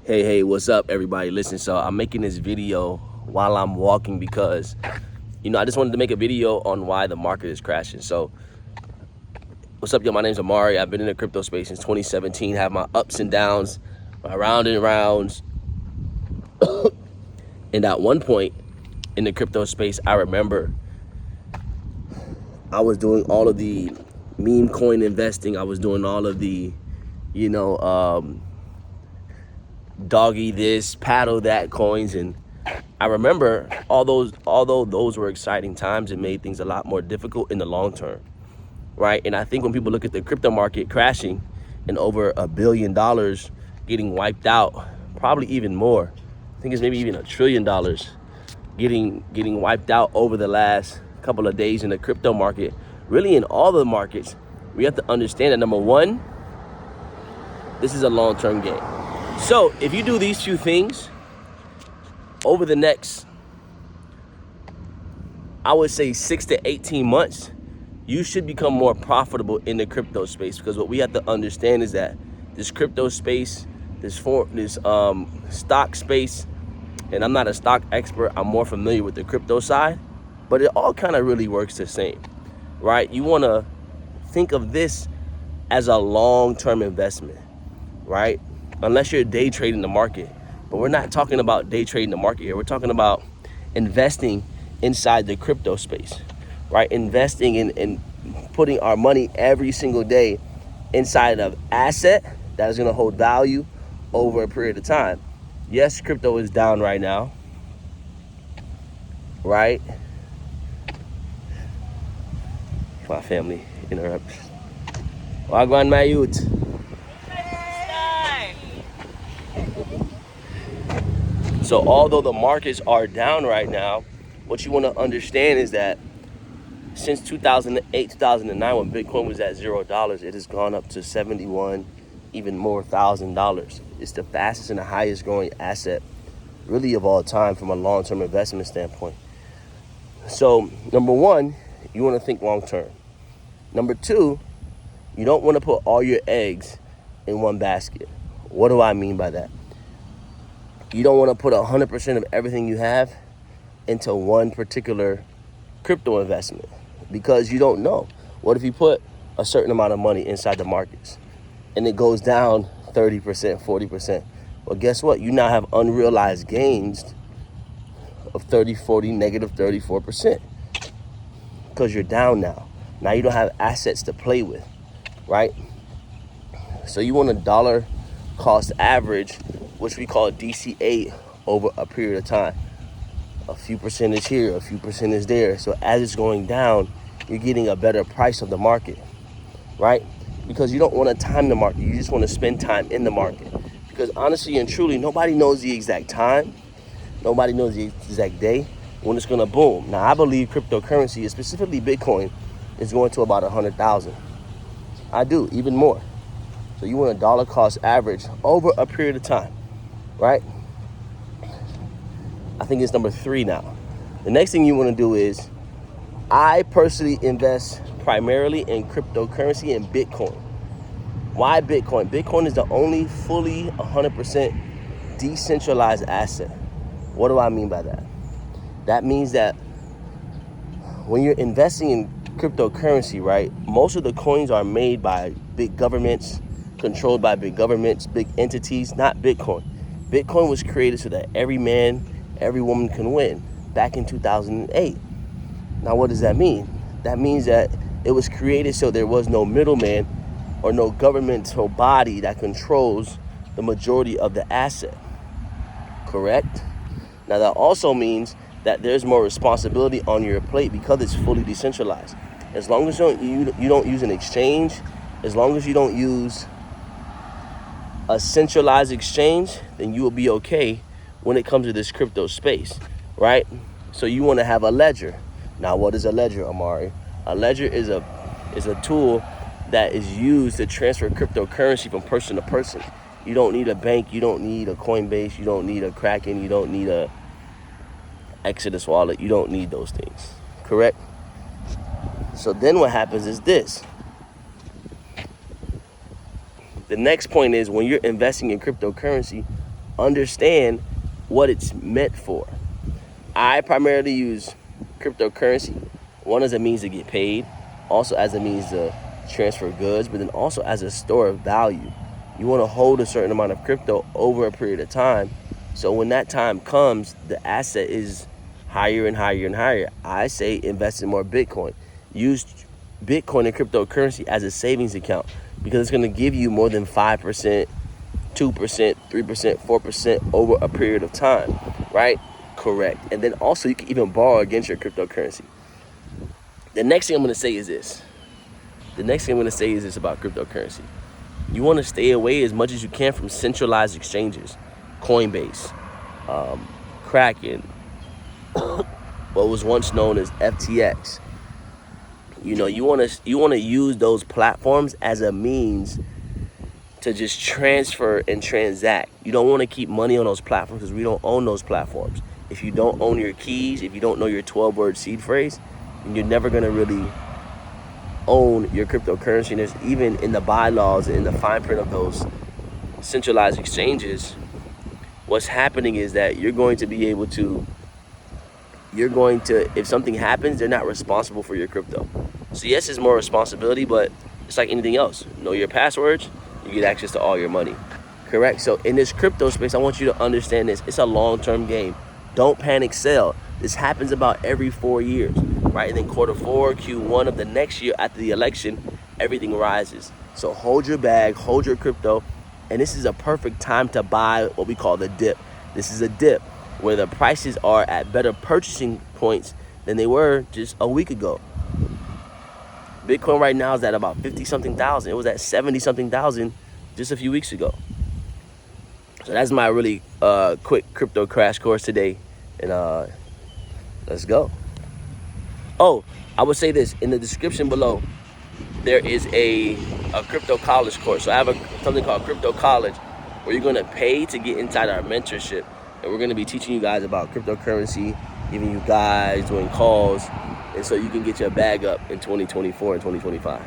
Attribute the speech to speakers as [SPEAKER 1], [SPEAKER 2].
[SPEAKER 1] Hey, what's up, everybody? Listen, so I'm making this video while I'm walking because, I just wanted to make a video on why the market is crashing. So, what's up, yo? My name's Amari. I've been in the crypto space since 2017, have my ups and downs, my round and rounds. And at one point in the crypto space, I remember I was doing all of the meme coin investing. I was doing all of the, doggy this, paddle that coins. And I remember although those were exciting times, it made things a lot more difficult in the long term, right? And I think when people look at the crypto market crashing and over $1 billion getting wiped out, probably even more, I think it's maybe even $1 trillion getting wiped out over the last couple of days in the crypto market, really in all the markets, we have to understand that number one, this is a long-term game. So if you do these few things over the next, I would say 6 to 18 months, you should become more profitable in the crypto space, because what we have to understand is that this crypto space, this stock space, and I'm not a stock expert, I'm more familiar with the crypto side, but it all kind of really works the same, right? You want to think of this as a long-term investment, right? Unless you're day trading the market. But we're not talking about day trading the market here. We're talking about investing inside the crypto space, right? Investing in putting our money every single day inside of asset that is going to hold value over a period of time. Yes, crypto is down right now, right? My family interrupts. Wagwan my youth. So although the markets are down right now, what you want to understand is that since 2008, 2009, when Bitcoin was at $0, it has gone up to 71, even more $1,000. It's the fastest and the highest growing asset really of all time from a long-term investment standpoint. So number one, you want to think long-term. Number two, you don't want to put all your eggs in one basket. What do I mean by that? You don't want to put 100% of everything you have into one particular crypto investment, because you don't know. What if you put a certain amount of money inside the markets and it goes down 30%, 40%? Well, guess what? You now have unrealized gains of 30, 40, negative 34%, because you're down now. Now you don't have assets to play with, right? So you want a dollar cost average, which we call DCA, over a period of time. A few percentage here, a few percentage there. So as it's going down, you're getting a better price of the market, right? Because you don't want to time the market. You just want to spend time in the market. Because honestly and truly, nobody knows the exact time. Nobody knows the exact day when it's going to boom. Now, I believe cryptocurrency, specifically Bitcoin, is going to about 100,000. I do, even more. So you want a dollar cost average over a period of time, right? I think it's number 3 now. The next thing you want to do is, I personally invest primarily in cryptocurrency and Bitcoin. Why Bitcoin? Bitcoin is the only fully 100% decentralized asset. What do I mean by that? That means that when you're investing in cryptocurrency, right, most of the coins are made by big governments, controlled by big governments, big entities, not Bitcoin. Bitcoin was created so that every man, every woman can win back in 2008. Now, what does that mean? That means that it was created so there was no middleman or no governmental body that controls the majority of the asset. Correct? Now, that also means that there's more responsibility on your plate because it's fully decentralized. As long as you don't use an exchange, as long as you don't use a centralized exchange, then you will be okay when it comes to this crypto space, right? So you want to have a ledger. Now, what is a ledger, Amari? A ledger is a tool that is used to transfer cryptocurrency from person to person. You don't need a bank, you don't need a Coinbase, you don't need a Kraken, you don't need a Exodus wallet, you don't need those things, correct? So then what happens is this. The next point is, when you're investing in cryptocurrency, understand what it's meant for. I primarily use cryptocurrency, one as a means to get paid, also as a means to transfer goods, but then also as a store of value. You want to hold a certain amount of crypto over a period of time, so when that time comes, the asset is higher and higher and higher. I say invest in more Bitcoin. Use Bitcoin and cryptocurrency as a savings account, because it's going to give you more than 5%, 2%, 3%, 4% over a period of time, right? Correct. And then also you can even borrow against your cryptocurrency. The next thing I'm going to say is this. About cryptocurrency. You want to stay away as much as you can from centralized exchanges. Coinbase, Kraken, what was once known as FTX. You want to use those platforms as a means to just transfer and transact. You don't want to keep money on those platforms because we don't own those platforms. If you don't own your keys, if you don't know your 12-word seed phrase, then you're never going to really own your cryptocurrency. And there's even in the bylaws and in the fine print of those centralized exchanges, what's happening is that you're going to, if something happens, they're not responsible for your crypto. So yes, it's more responsibility, but it's like anything else. Know your passwords, you get access to all your money. Correct? So in this crypto space, I want you to understand this. It's a long-term game. Don't panic sell. This happens about every 4 years, right? And then Q4, Q1 of the next year after the election, everything rises. So hold your bag, hold your crypto, and this is a perfect time to buy what we call the dip. This is a dip where the prices are at better purchasing points than they were just a week ago. Bitcoin right now is at about 50-something thousand. It was at 70-something thousand just a few weeks ago. So that's my really quick crypto crash course today. And let's go. Oh, I would say this. In the description below, there is a crypto college course. So I have something called Crypto College, where you're going to pay to get inside our mentorship. And we're going to be teaching you guys about cryptocurrency, giving you guys, doing calls, and so you can get your bag up in 2024 and 2025.